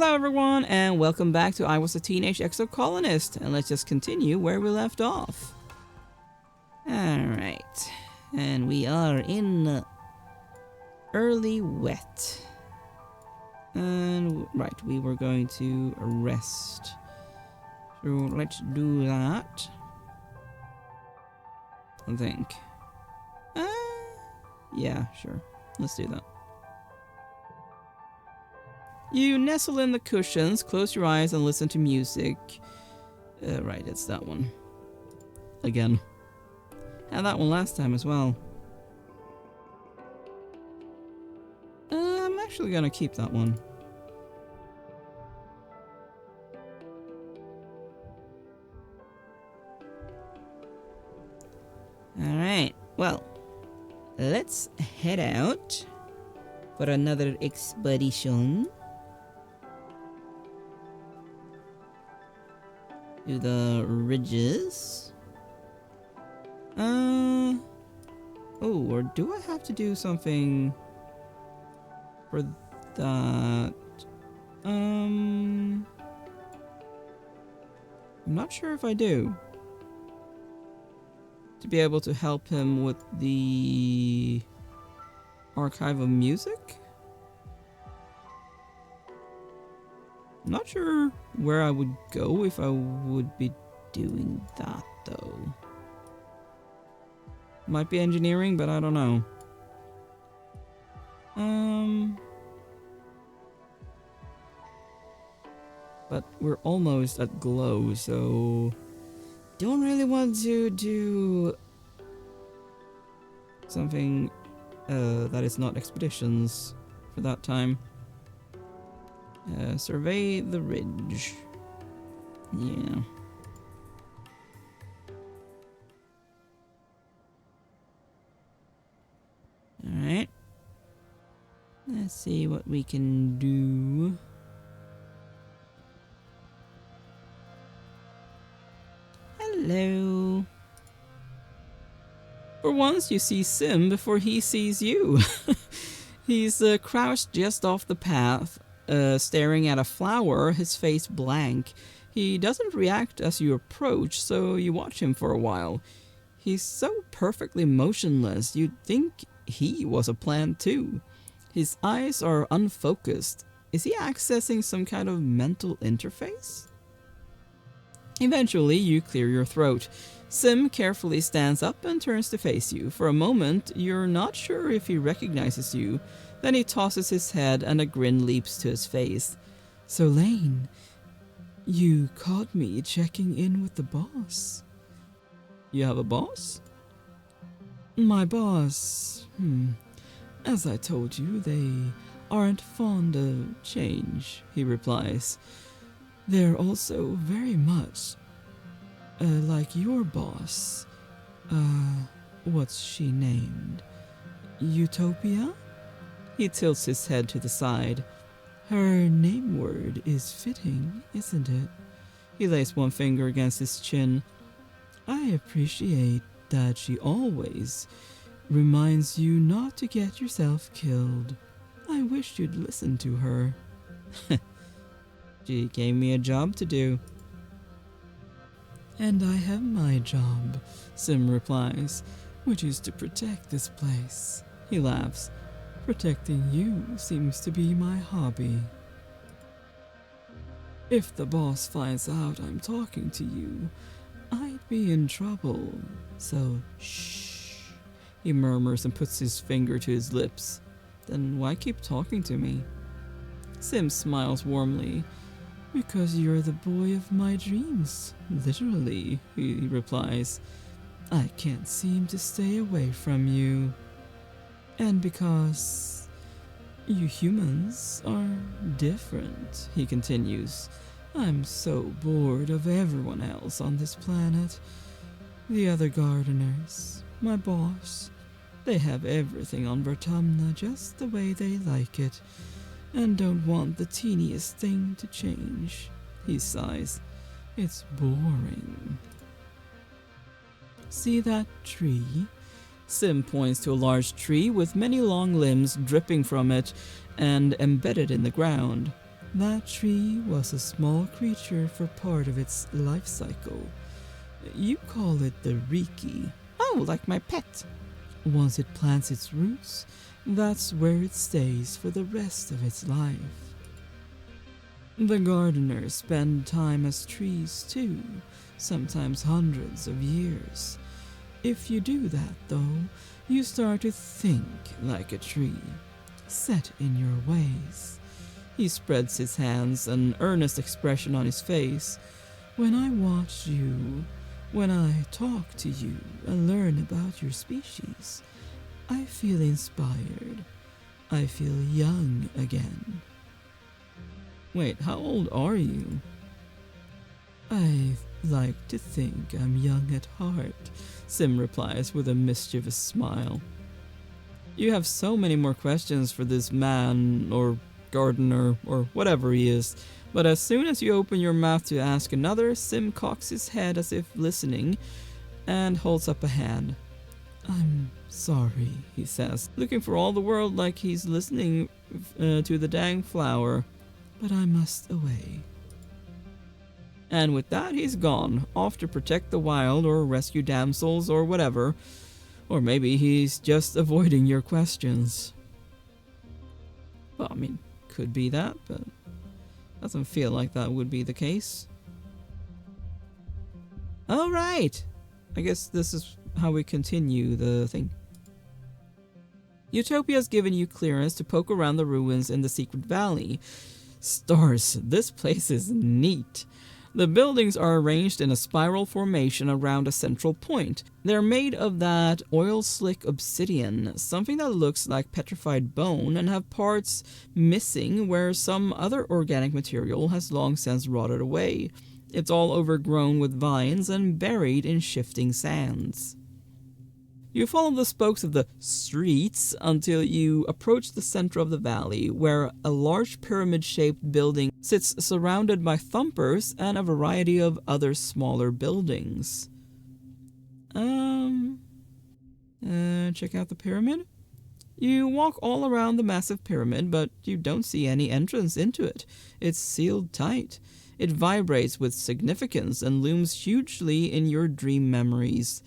Hello everyone, and welcome back to I Was a Teenage Exocolonist, and let's just continue where we left off. Alright, and we are in early wet. And right, we were going to rest. So let's do that. I think. Yeah, sure. Let's do that. You nestle in the cushions, close your eyes, and listen to music. Right, it's that one. Again. Had that one last time as well. I'm actually gonna keep that one. Alright, well, let's head out for another expedition. To the ridges. Oh, or do I have to do something for that? I'm not sure if I do. To be able to help him with the archive of music? I'm not sure where I would go if I would be doing that, though. Might be engineering, but I don't know. But we're almost at glow, so don't really want to do something that is not expeditions for that time. Survey the ridge. Yeah. Alright. Let's see what we can do. Hello. For once, you see Sim before he sees you. He's crouched just off the path, staring at a flower, his face blank. He doesn't react as you approach, so you watch him for a while. He's so perfectly motionless, you'd think he was a plant too. His eyes are unfocused. Is he accessing some kind of mental interface? Eventually, you clear your throat. Sim carefully stands up and turns to face you. For a moment, you're not sure if he recognizes you. Then he tosses his head and a grin leaps to his face. So Lane, you caught me checking in with the boss. You have a boss? My boss, as I told you, they aren't fond of change, he replies. They're also very much like your boss. What's she named? Utopia? He tilts his head to the side. Her name word is fitting, isn't it? He lays one finger against his chin. I appreciate that she always reminds you not to get yourself killed. I wish you'd listen to her. She gave me a job to do. And I have my job, Sim replies, which is to protect this place. He laughs. Protecting you seems to be my hobby. If the boss finds out I'm talking to you, I'd be in trouble. So, shh. He murmurs and puts his finger to his lips. Then why keep talking to me? Sim smiles warmly. Because you're the boy of my dreams, literally, he replies. I can't seem to stay away from you. And because you humans are different, he continues. I'm so bored of everyone else on this planet. The other gardeners, my boss, they have everything on Vertumna just the way they like it, and don't want the teeniest thing to change. He sighs. It's boring. See that tree? Sim points to a large tree with many long limbs dripping from it and embedded in the ground. That tree was a small creature for part of its life cycle. You call it the Riki. Oh, like my pet. Once it plants its roots, that's where it stays for the rest of its life. The gardeners spend time as trees too, sometimes hundreds of years. If you do that, though, you start to think like a tree, set in your ways. He spreads his hands, an earnest expression on his face. When I watch you, when I talk to you and learn about your species, I feel inspired. I feel young again. Wait, how old are you? I like to think I'm young at heart, Sim replies with a mischievous smile. You have so many more questions for this man, or gardener, or whatever he is, but as soon as you open your mouth to ask another, Sim cocks his head as if listening and holds up a hand. I'm sorry, he says, looking for all the world like he's listening to the dang flower, but I must away. And with that, he's gone, off to protect the wild or rescue damsels or whatever. Or maybe he's just avoiding your questions. Well, I mean, could be that, but doesn't feel like that would be the case. Alright! I guess this is how we continue the thing. Utopia's given you clearance to poke around the ruins in the secret valley. Stars, this place is neat. The buildings are arranged in a spiral formation around a central point. They're made of that oil-slick obsidian, something that looks like petrified bone, and have parts missing where some other organic material has long since rotted away. It's all overgrown with vines and buried in shifting sands. You follow the spokes of the streets until you approach the center of the valley, where a large pyramid-shaped building sits surrounded by thumpers and a variety of other smaller buildings. Check out the pyramid? You walk all around the massive pyramid, but you don't see any entrance into it. It's sealed tight. It vibrates with significance and looms hugely in your dream memories.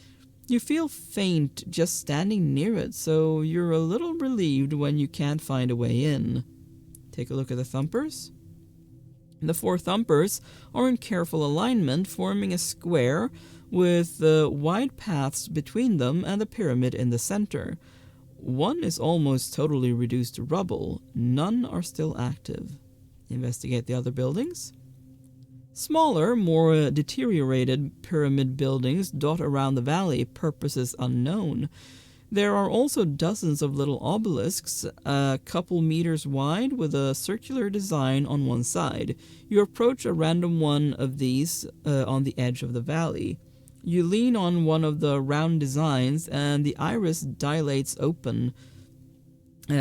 You feel faint just standing near it, so you're a little relieved when you can't find a way in. Take a look at the thumpers. The 4 thumpers are in careful alignment, forming a square with wide paths between them and the pyramid in the center. One is almost totally reduced to rubble. None are still active. Investigate the other buildings. Smaller, more deteriorated pyramid buildings dot around the valley, purposes unknown. There are also dozens of little obelisks, a couple meters wide with a circular design on one side. You approach a random one of these on the edge of the valley. You lean on one of the round designs and the iris dilates open,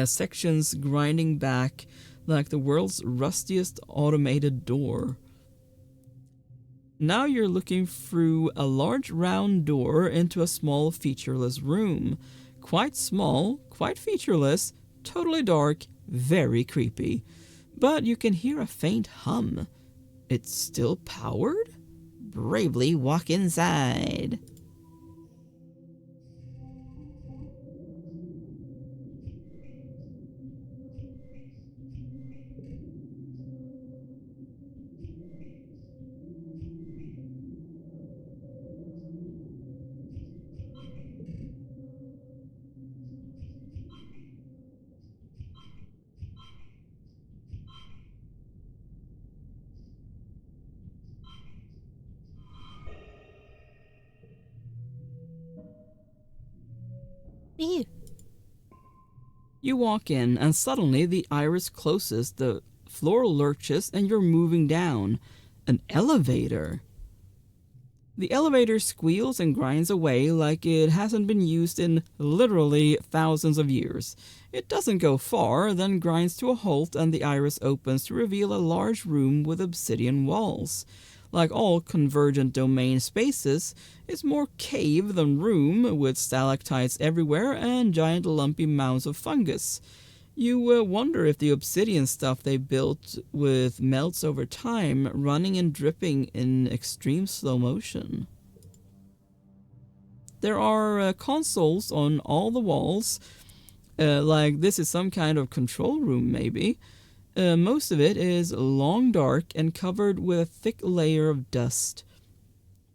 sections grinding back like the world's rustiest automated door. Now you're looking through a large round door into a small featureless room. Quite small, quite featureless, totally dark, very creepy. But you can hear a faint hum. It's still powered? Bravely walk inside. Ew. You walk in, and suddenly the iris closes, the floor lurches, and you're moving down. An elevator. The elevator squeals and grinds away like it hasn't been used in literally thousands of years. It doesn't go far, then grinds to a halt, and the iris opens to reveal a large room with obsidian walls. Like all convergent domain spaces, it's more cave than room, with stalactites everywhere and giant lumpy mounds of fungus. You wonder if the obsidian stuff they built with melts over time, running and dripping in extreme slow motion. There are consoles on all the walls, like this is some kind of control room maybe. Most of it is long dark and covered with a thick layer of dust.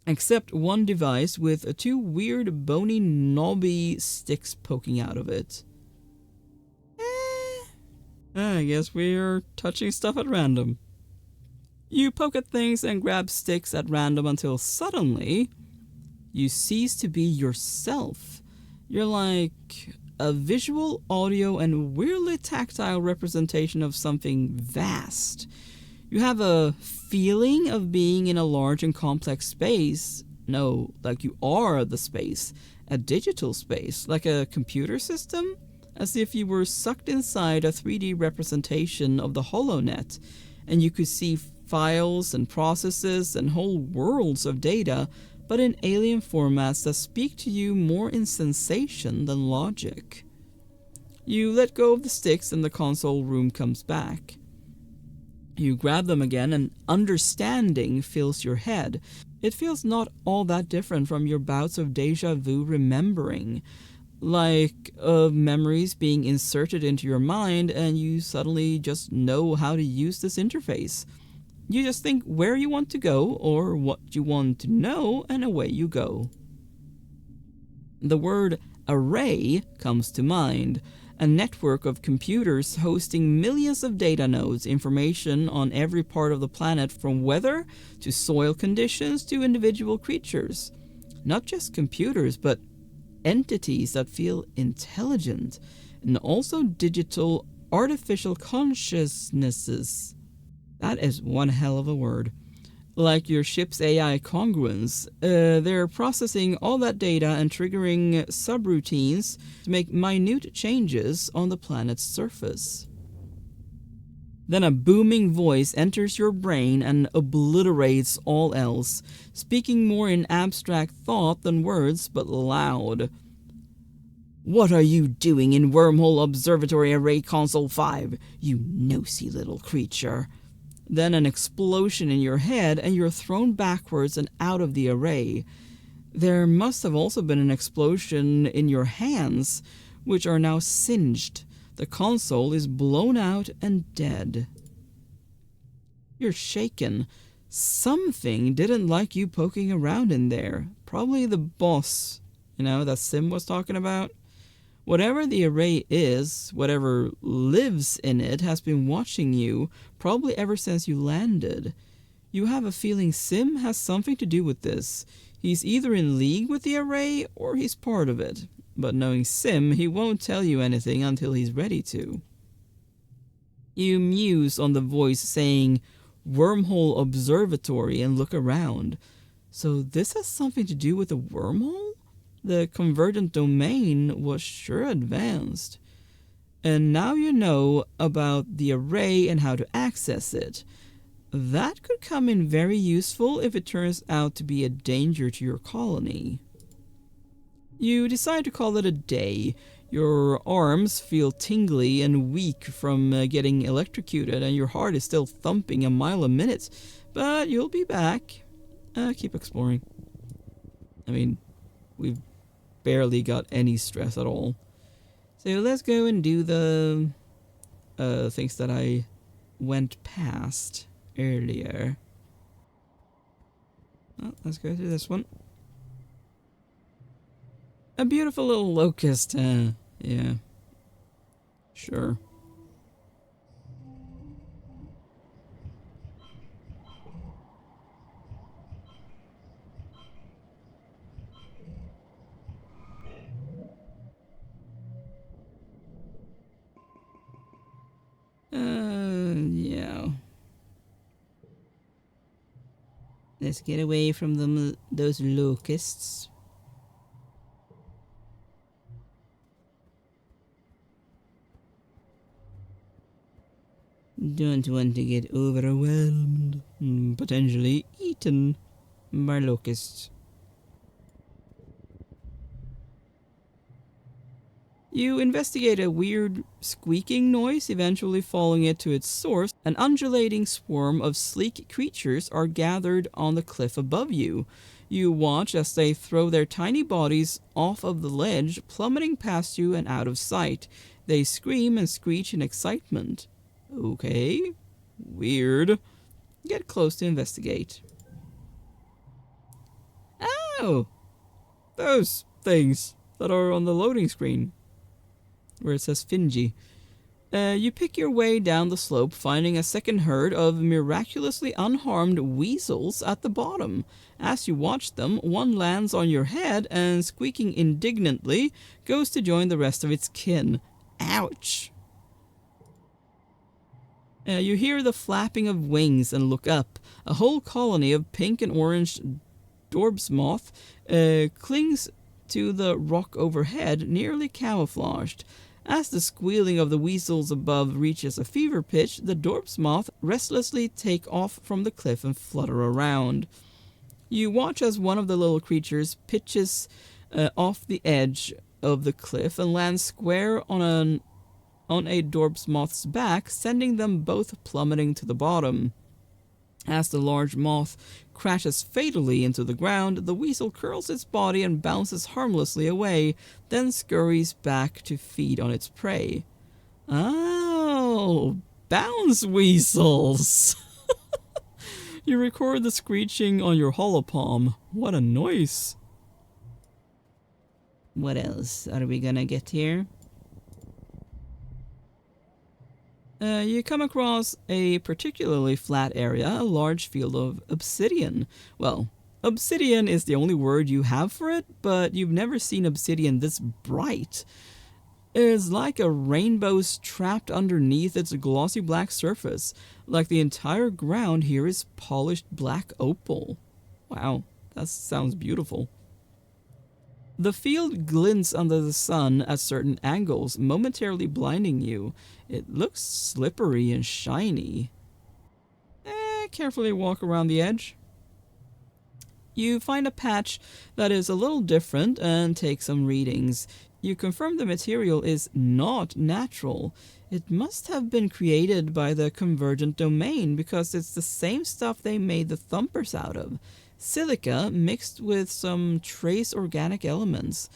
Except one device with two weird bony knobby sticks poking out of it. I guess we're touching stuff at random. You poke at things and grab sticks at random until suddenly you cease to be yourself. You're like a visual, audio, and weirdly tactile representation of something vast. You have a feeling of being in a large and complex space. No, like you are the space. A digital space, like a computer system? As if you were sucked inside a 3D representation of the HoloNet, and you could see files and processes and whole worlds of data, but in alien formats that speak to you more in sensation than logic. You let go of the sticks and the console room comes back. You grab them again and understanding fills your head. It feels not all that different from your bouts of deja vu remembering, like of memories being inserted into your mind and you suddenly just know how to use this interface. You just think where you want to go or what you want to know and away you go. The word array comes to mind. A network of computers hosting millions of data nodes, information on every part of the planet from weather to soil conditions to individual creatures. Not just computers, but entities that feel intelligent, and also digital artificial consciousnesses. That is one hell of a word. Like your ship's AI congruence, they're processing all that data and triggering subroutines to make minute changes on the planet's surface. Then a booming voice enters your brain and obliterates all else, speaking more in abstract thought than words, but loud. "What are you doing in Wormhole Observatory Array Console 5, you nosy little creature?" Then an explosion in your head and you're thrown backwards and out of the array. There must have also been an explosion in your hands, which are now singed. The console is blown out and dead. You're shaken. Something didn't like you poking around in there. Probably the boss, that Sim was talking about. Whatever the array is, whatever lives in it, has been watching you, probably ever since you landed. You have a feeling Sim has something to do with this. He's either in league with the array, or he's part of it. But knowing Sim, he won't tell you anything until he's ready to. You muse on the voice saying, "Wormhole Observatory," and look around. So this has something to do with a wormhole? The convergent domain was sure advanced. And now you know about the array and how to access it. That could come in very useful if it turns out to be a danger to your colony. You decide to call it a day. Your arms feel tingly and weak from getting electrocuted, and your heart is still thumping a mile a minute. But you'll be back. Keep exploring. We've barely got any stress at all. So let's go and do the things that I went past earlier. Well, let's go through this one. A beautiful little locust. Yeah. Sure. Yeah. Let's get away from those locusts. Don't want to get overwhelmed, potentially eaten by locusts. You investigate a weird squeaking noise, eventually following it to its source. An undulating swarm of sleek creatures are gathered on the cliff above you. You watch as they throw their tiny bodies off of the ledge, plummeting past you and out of sight. They scream and screech in excitement. Okay, weird. Get close to investigate. Oh, those things that are on the loading screen where it says Finji. You pick your way down the slope, finding a second herd of miraculously unharmed weasels at the bottom. As you watch them, one lands on your head and, squeaking indignantly, goes to join the rest of its kin. Ouch! You hear the flapping of wings and look up. A whole colony of pink and orange Dorb's moth clings to the rock overhead, nearly camouflaged. As the squealing of the weasels above reaches a fever pitch, the Dorb's moth restlessly take off from the cliff and flutter around. You watch as one of the little creatures pitches off the edge of the cliff and lands square on a Dorb's moth's back, sending them both plummeting to the bottom. As the large moth crashes fatally into the ground, the weasel curls its body and bounces harmlessly away, then scurries back to feed on its prey. Oh, bounce weasels! You record the screeching on your holopalm. What a noise! What else are we gonna get here? You come across a particularly flat area, a large field of obsidian. Well, obsidian is the only word you have for it, but you've never seen obsidian this bright. It's like a rainbow trapped underneath its glossy black surface, like the entire ground here is polished black opal. Wow, that sounds beautiful. The field glints under the sun at certain angles, momentarily blinding you. It looks slippery and shiny. Carefully walk around the edge. You find a patch that is a little different and take some readings. You confirm the material is not natural. It must have been created by the Convergent Domain because it's the same stuff they made the thumpers out of. Silica mixed with some trace organic elements.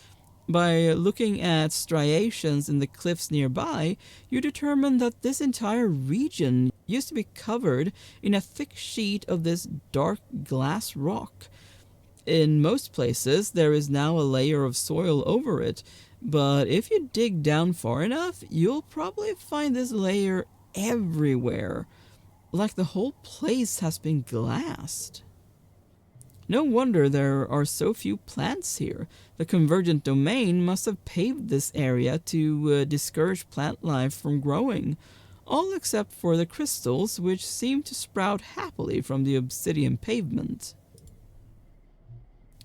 By looking at striations in the cliffs nearby, you determine that this entire region used to be covered in a thick sheet of this dark glass rock. In most places, there is now a layer of soil over it, but if you dig down far enough, you'll probably find this layer everywhere, like the whole place has been glassed. No wonder there are so few plants here. The Convergent Domain must have paved this area to discourage plant life from growing, all except for the crystals, which seem to sprout happily from the obsidian pavement.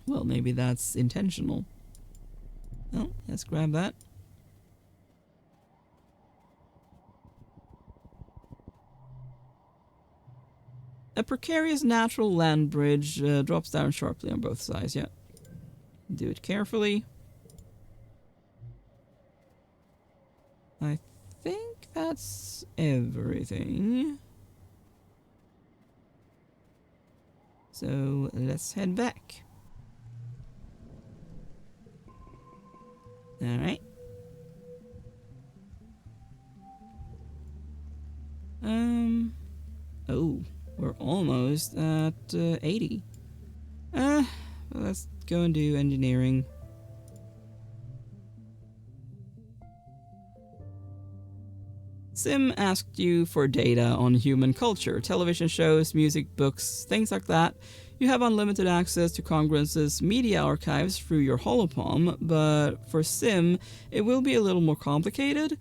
Well, maybe that's intentional. Well, let's grab that. A precarious natural land bridge drops down sharply on both sides, yeah. Do it carefully. I think that's everything. So let's head back. Alright. Oh. We're almost at 80. Let's go and do engineering. Sim asked you for data on human culture, television shows, music, books, things like that. You have unlimited access to Congress's media archives through your holopalm, but for Sim, it will be a little more complicated.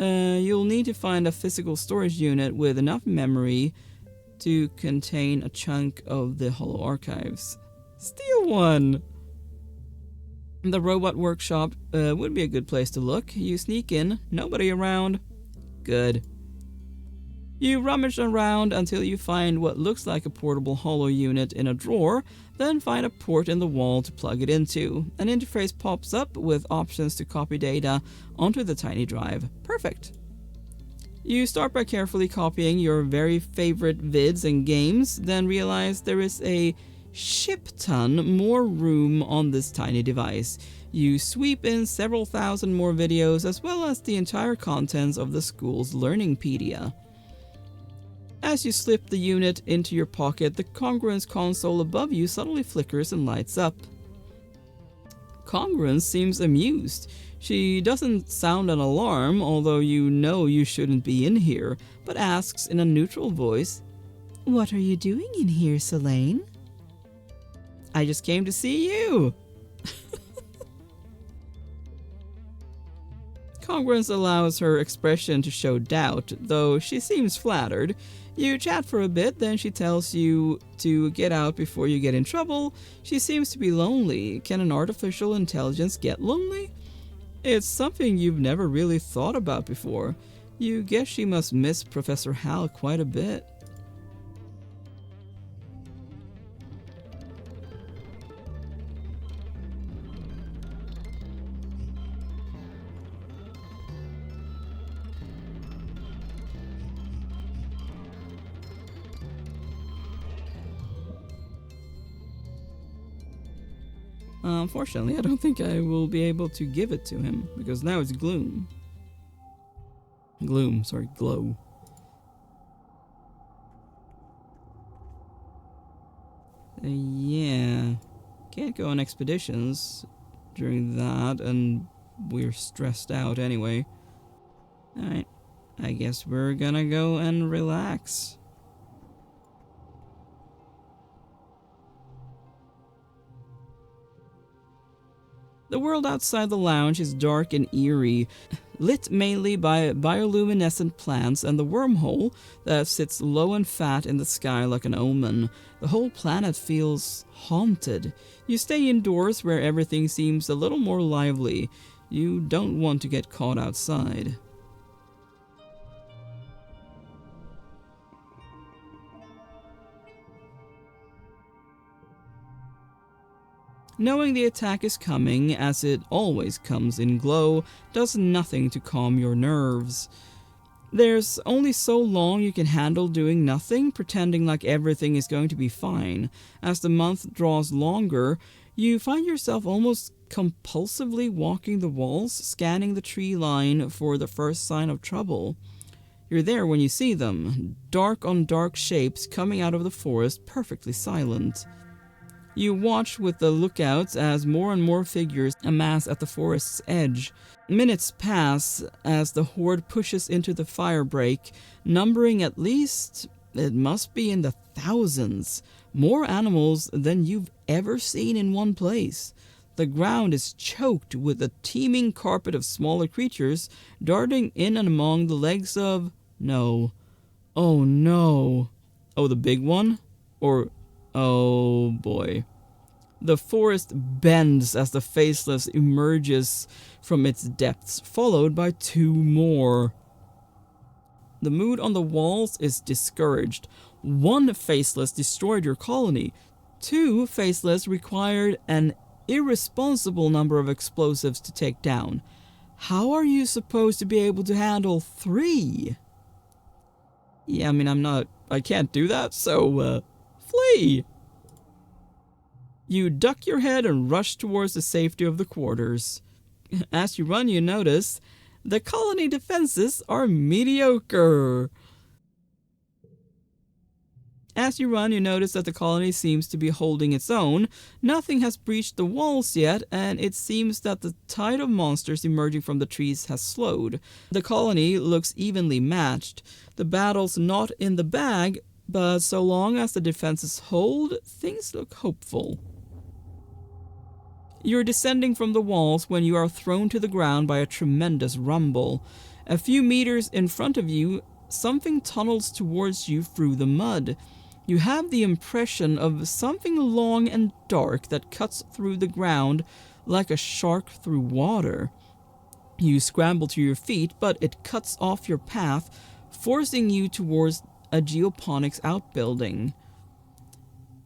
You'll need to find a physical storage unit with enough memory to contain a chunk of the holo archives. Steal one! The robot workshop would be a good place to look. You sneak in, nobody around. Good. You rummage around until you find what looks like a portable holo unit in a drawer, then find a port in the wall to plug it into. An interface pops up with options to copy data onto the tiny drive. Perfect. You start by carefully copying your very favorite vids and games, then realize there is a ship ton more room on this tiny device. You sweep in several thousand more videos as well as the entire contents of the school's Learningpedia. As you slip the unit into your pocket, the Congruence console above you suddenly flickers and lights up. Congruence seems amused. She doesn't sound an alarm, although you know you shouldn't be in here, but asks in a neutral voice, "What are you doing in here, Selene?" "I just came to see you." Congruence allows her expression to show doubt, though she seems flattered. You chat for a bit, then she tells you to get out before you get in trouble. She seems to be lonely. Can an artificial intelligence get lonely? It's something you've never really thought about before. You guess she must miss Professor Hal quite a bit. Unfortunately, I don't think I will be able to give it to him, because now it's glow. Yeah. Can't go on expeditions during that, and we're stressed out anyway. Alright, I guess we're gonna go and relax. The world outside the lounge is dark and eerie, lit mainly by bioluminescent plants and the wormhole that sits low and fat in the sky like an omen. The whole planet feels haunted. You stay indoors where everything seems a little more lively. You don't want to get caught outside. Knowing the attack is coming, as it always comes in glow, does nothing to calm your nerves. There's only so long you can handle doing nothing, pretending like everything is going to be fine. As the month draws longer, you find yourself almost compulsively walking the walls, scanning the tree line for the first sign of trouble. You're there when you see them, dark on dark shapes coming out of the forest, perfectly silent. You watch with the lookouts as more and more figures amass at the forest's edge. Minutes pass as the horde pushes into the firebreak, numbering at least, it must be in the thousands, more animals than you've ever seen in one place. The ground is choked with a teeming carpet of smaller creatures darting in and among the legs of... No. Oh no. Oh, the big one? Or... Oh boy. The forest bends as the Faceless emerges from its depths, followed by two more. The mood on the walls is discouraged. One Faceless destroyed your colony. Two Faceless required an irresponsible number of explosives to take down. How are you supposed to be able to handle three? Yeah, I mean, I can't do that, so, flee! You duck your head and rush towards the safety of the quarters. As you run, you notice the colony defenses are mediocre. As you run, you notice that the colony seems to be holding its own. Nothing has breached the walls yet, and it seems that the tide of monsters emerging from the trees has slowed. The colony looks evenly matched. The battle's not in the bag, but so long as the defenses hold, things look hopeful. You're descending from the walls when you are thrown to the ground by a tremendous rumble. A few meters in front of you, something tunnels towards you through the mud. You have the impression of something long and dark that cuts through the ground like a shark through water. You scramble to your feet, but it cuts off your path, forcing you towards a geoponics outbuilding.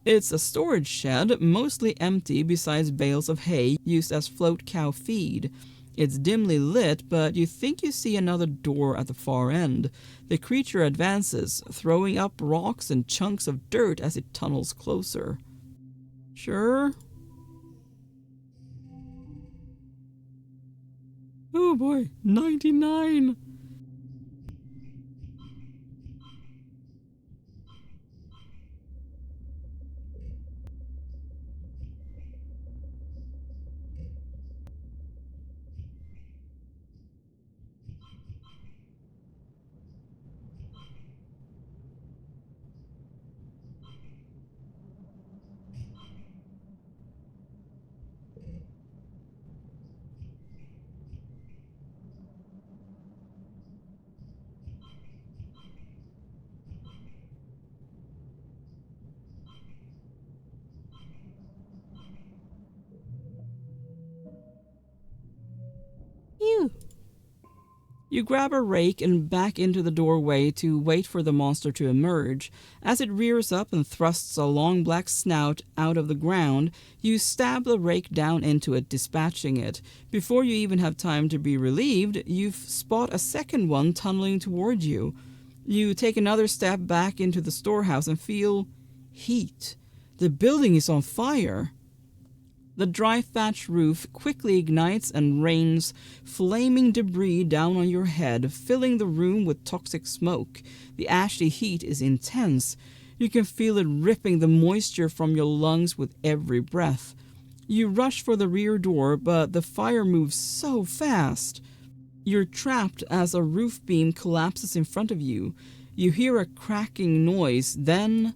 It's a storage shed, mostly empty besides bales of hay used as float cow feed. It's dimly lit, but you think you see another door at the far end. The creature advances, throwing up rocks and chunks of dirt as it tunnels closer. Sure. Oh boy, 99! You. You grab a rake and back into the doorway to wait for the monster to emerge. As it rears up and thrusts a long black snout out of the ground, you stab the rake down into it, dispatching it. Before you even have time to be relieved, you spot a second one tunneling toward you. You take another step back into the storehouse and feel heat. The building is on fire. The dry thatch roof quickly ignites and rains flaming debris down on your head, filling the room with toxic smoke. The ashy heat is intense. You can feel it ripping the moisture from your lungs with every breath. You rush for the rear door, but the fire moves so fast. You're trapped as a roof beam collapses in front of you. You hear a cracking noise, then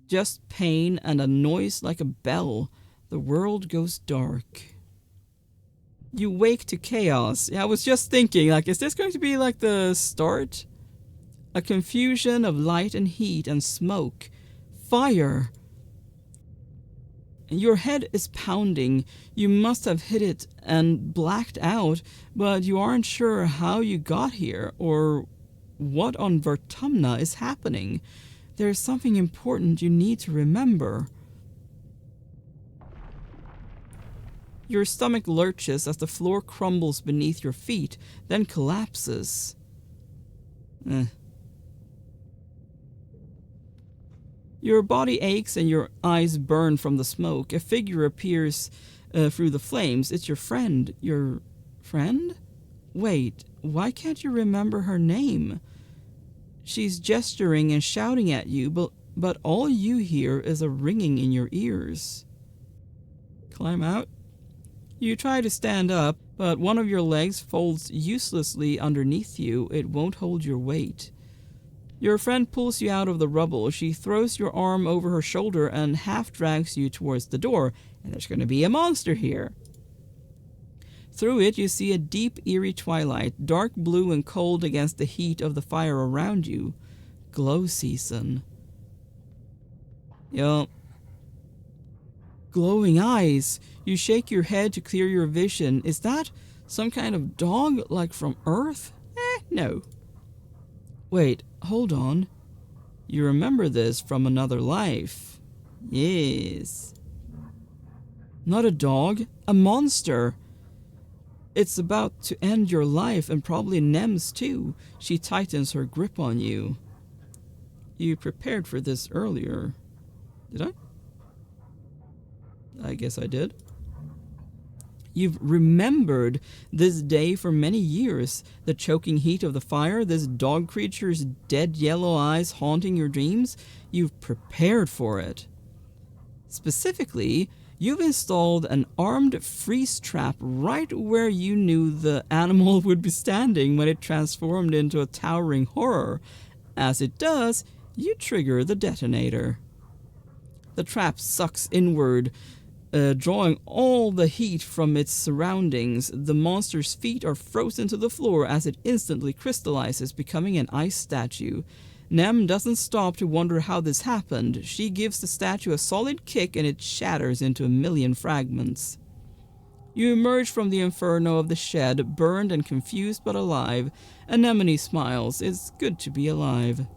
just pain and a noise like a bell. The world goes dark. You wake to chaos. I was just thinking, is this going to be like the start? A confusion of light and heat and smoke. Fire. Your head is pounding. You must have hit it and blacked out, but you aren't sure how you got here or what on Vertumna is happening. There's something important you need to remember. Your stomach lurches as the floor crumbles beneath your feet, then collapses. Your body aches and your eyes burn from the smoke. A figure appears through the flames. It's your friend. Your friend? Wait, why can't you remember her name? She's gesturing and shouting at you, but all you hear is a ringing in your ears. Climb out. You try to stand up, but one of your legs folds uselessly underneath you. It won't hold your weight. Your friend pulls you out of the rubble. She throws your arm over her shoulder and half drags you towards the door. And there's going to be a monster here. Through it, you see a deep, eerie twilight, dark blue and cold against the heat of the fire around you. Glow season. Glowing eyes. You shake your head to clear your vision. Is that some kind of dog, like from Earth? No. Wait, hold on. You remember this from another life. Yes. Not a dog, a monster. It's about to end your life and probably Nem's too. She tightens her grip on you. You prepared for this earlier. Did I? I guess I did. You've remembered this day for many years. The choking heat of the fire, this dog creature's dead yellow eyes haunting your dreams. You've prepared for it. Specifically, you've installed an armed freeze trap right where you knew the animal would be standing when it transformed into a towering horror. As it does, you trigger the detonator. The trap sucks inward, drawing all the heat from its surroundings. The monster's feet are frozen to the floor as it instantly crystallizes, becoming an ice statue. Nem doesn't stop to wonder how this happened. She gives the statue a solid kick and it shatters into a million fragments. You emerge from the inferno of the shed, burned and confused but alive. Anemone smiles. It's good to be alive.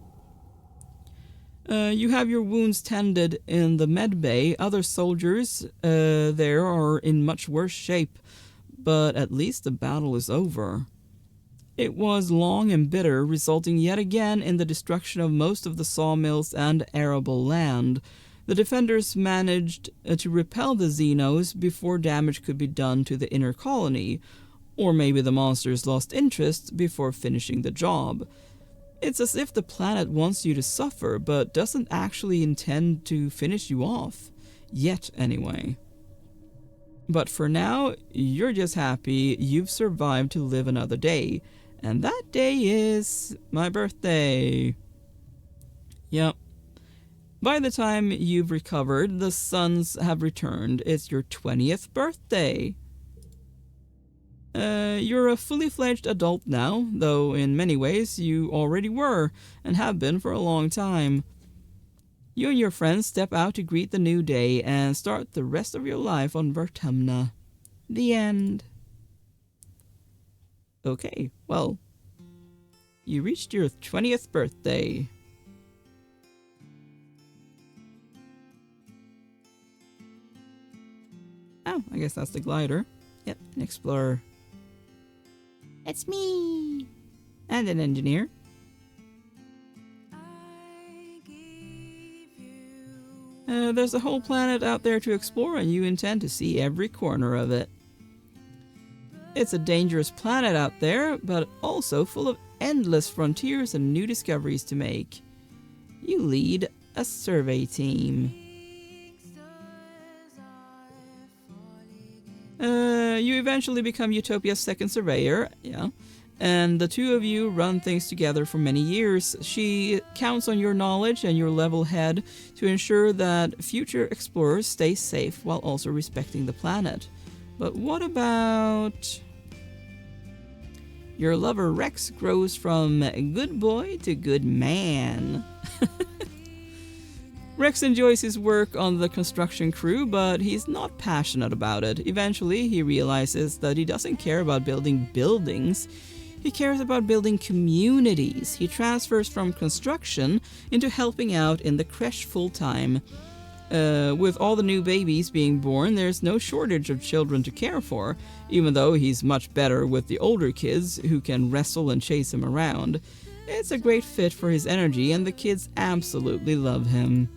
You have your wounds tended in the med bay. Other soldiers there are in much worse shape, but at least the battle is over. It was long and bitter, resulting yet again in the destruction of most of the sawmills and arable land. The defenders managed to repel the Xenos before damage could be done to the inner colony, or maybe the monsters lost interest before finishing the job. It's as if the planet wants you to suffer, but doesn't actually intend to finish you off. Yet, anyway. But for now, you're just happy you've survived to live another day. And that day is my birthday. Yep. By the time you've recovered, the suns have returned. It's your 20th birthday. You're a fully fledged adult now, though in many ways you already were, and have been for a long time. You and your friends step out to greet the new day and start the rest of your life on Vertumna. The end. Okay, well, you reached your 20th birthday. Oh, I guess that's the glider. Yep, an explorer. It's me. And an engineer. There's a whole planet out there to explore, and you intend to see every corner of it. It's a dangerous planet out there, but also full of endless frontiers and new discoveries to make. You lead a survey team. You eventually become Utopia's second surveyor, and the two of you run things together for many years. She counts on your knowledge and your level head to ensure that future explorers stay safe while also respecting the planet. But what about... Your lover Rex grows from good boy to good man. Rex enjoys his work on the construction crew, but he's not passionate about it. Eventually, he realizes that he doesn't care about building buildings. He cares about building communities. He transfers from construction into helping out in the creche full-time. With all the new babies being born, there's no shortage of children to care for, even though he's much better with the older kids who can wrestle and chase him around. It's a great fit for his energy, and the kids absolutely love him.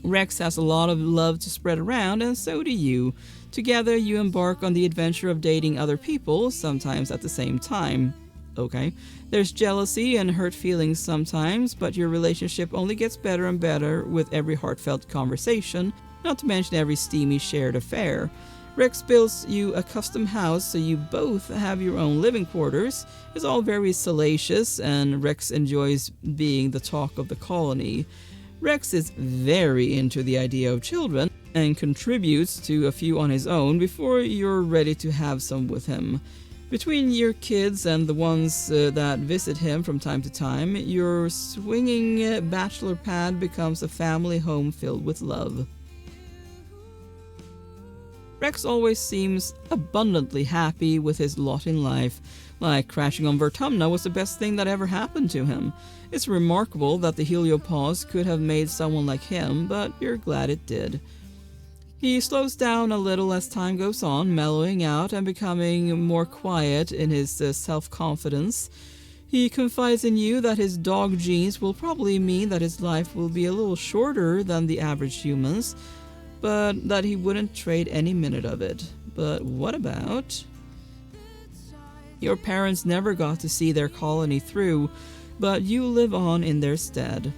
Rex has a lot of love to spread around, and so do you. Together, you embark on the adventure of dating other people, sometimes at the same time. Okay, there's jealousy and hurt feelings sometimes, but your relationship only gets better and better with every heartfelt conversation, not to mention every steamy shared affair. Rex builds you a custom house so you both have your own living quarters. It's all very salacious, and Rex enjoys being the talk of the colony. Rex is very into the idea of children and contributes to a few on his own before you're ready to have some with him. Between your kids and the ones that visit him from time to time, your swinging bachelor pad becomes a family home filled with love. Rex always seems abundantly happy with his lot in life, like crashing on Vertumna was the best thing that ever happened to him. It's remarkable that the heliopause could have made someone like him, but you're glad it did. He slows down a little as time goes on, mellowing out and becoming more quiet in his self-confidence. He confides in you that his dog genes will probably mean that his life will be a little shorter than the average human's, but that he wouldn't trade any minute of it. But what about... Your parents never got to see their colony through, but you live on in their stead.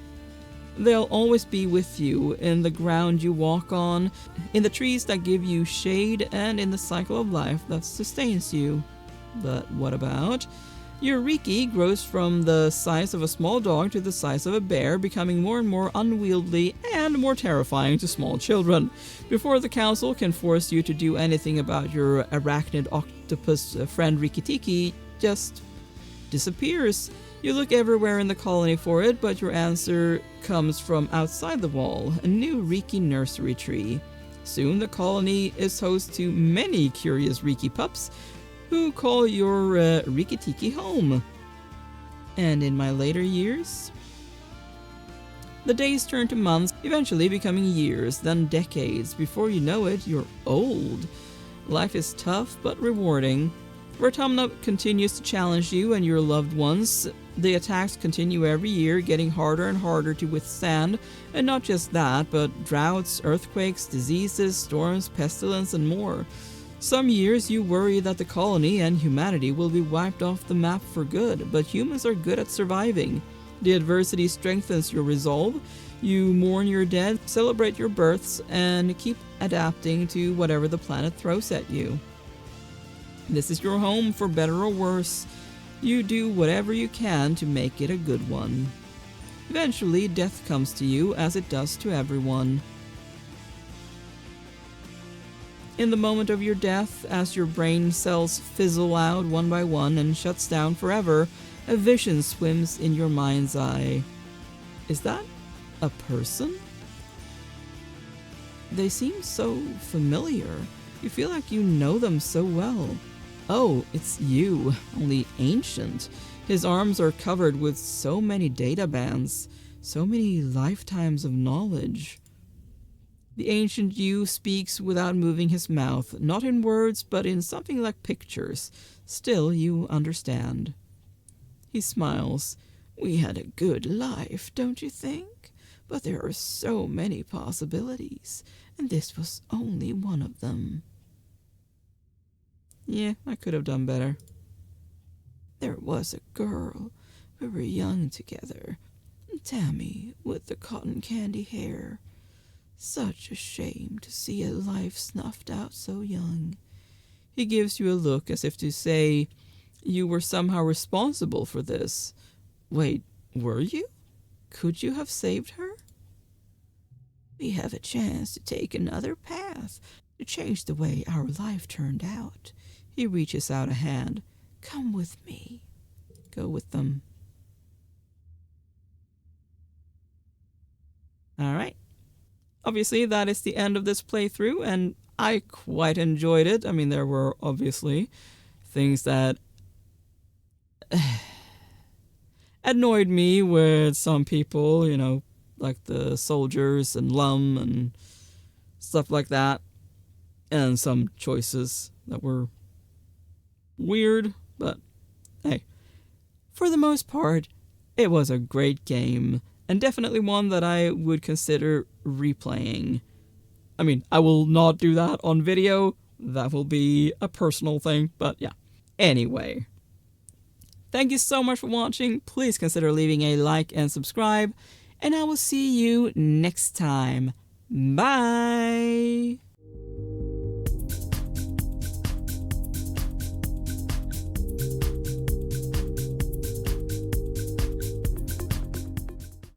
They'll always be with you, in the ground you walk on, in the trees that give you shade, and in the cycle of life that sustains you. But what about? Your Riki grows from the size of a small dog to the size of a bear, becoming more and more unwieldy and more terrifying to small children. Before the council can force you to do anything about your arachnid octopus friend Rikitiki, just disappears. You look everywhere in the colony for it, but your answer comes from outside the wall, a new Riki nursery tree. Soon the colony is host to many curious Riki pups who call your Riki Tiki home. And in my later years, the days turn to months, eventually becoming years, then decades. Before you know it, you're old. Life is tough but rewarding. Vertumna continues to challenge you and your loved ones. The attacks continue every year, getting harder and harder to withstand. And not just that, but droughts, earthquakes, diseases, storms, pestilence, and more. Some years you worry that the colony and humanity will be wiped off the map for good, but humans are good at surviving. The adversity strengthens your resolve. You mourn your dead, celebrate your births, and keep adapting to whatever the planet throws at you. This is your home, for better or worse. You do whatever you can to make it a good one. Eventually, death comes to you, as it does to everyone. In the moment of your death, as your brain cells fizzle out one by one and shuts down forever, a vision swims in your mind's eye. Is that a person? They seem so familiar. You feel like you know them so well. Oh, it's you, only ancient. His arms are covered with so many data bands, so many lifetimes of knowledge. The ancient you speaks without moving his mouth, not in words, but in something like pictures. Still, you understand. He smiles. We had a good life, don't you think? But there are so many possibilities, and this was only one of them. Yeah, I could have done better. There was a girl. We were young together. Tammy, with the cotton candy hair. Such a shame to see a life snuffed out so young. He gives you a look as if to say, you were somehow responsible for this. Wait, were you? Could you have saved her? We have a chance to take another path, to change the way our life turned out. He reaches out a hand. Come with me. Go with them. Alright. Obviously, that is the end of this playthrough, and I quite enjoyed it. I mean, there were obviously things that annoyed me with some people, you know, like the soldiers and Lum and stuff like that. And some choices that were weird, but hey, for the most part, it was a great game, and definitely one that I would consider replaying. I mean, I will not do that on video. That will be a personal thing, but yeah. Anyway, thank you so much for watching. Please consider leaving a like and subscribe, and I will see you next time. Bye!